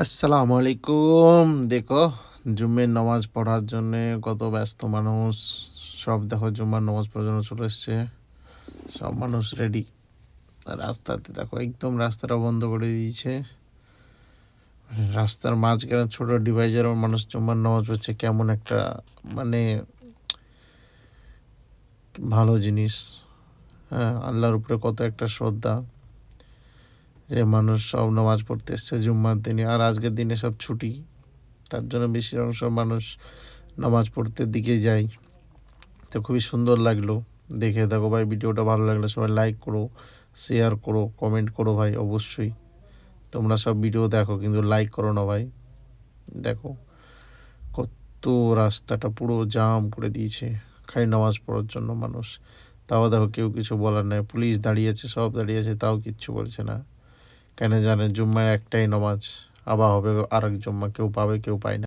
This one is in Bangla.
আসসালামু আলাইকুম। দেখো, জুম্মের নামাজ পড়ার জন্যে কত ব্যস্ত মানুষ। সব দেখো জুম্মার নামাজ পড়ার জন্য চলে এসছে। সব মানুষ রেডি। রাস্তাতে দেখো একদম রাস্তাটা বন্ধ করে দিয়েছে। রাস্তার মাঝখানে ছোট ডিভাইজারও মানুষ জুম্মার নামাজ পড়ছে। কেমন একটা মানে ভালো জিনিস। হ্যাঁ, আল্লাহর উপরে কত একটা শ্রদ্ধা যে মানুষ সব নামাজ পড়তে এসছে জুম্মার দিনে। আর আজকের দিনে সব ছুটি, তার জন্য বেশি অংশ মানুষ নামাজ পড়তে দিকে যায়। তো খুবই সুন্দর লাগলো দেখে। দেখো ভাই, ভিডিওটা ভালো লাগলে সবাই লাইক করো, শেয়ার করো, কমেন্ট করো ভাই। অবশ্যই তোমরা সব ভিডিও দেখো কিন্তু লাইক করো না ভাই। দেখো কত রাস্তাটা পুরো জাম করে দিয়েছে খালি নামাজ পড়ার জন্য মানুষ। তাও দেখো কেউ কিছু বলার নাই, পুলিশ দাঁড়িয়েছে, সব দাঁড়িয়েছে, তাও কিচ্ছু বলছে না। কেন জানে জুম্মায় একটাই নামাজ, আবার হবে আরেক জুম্মা, কেউ পাবে কেউ পায় না।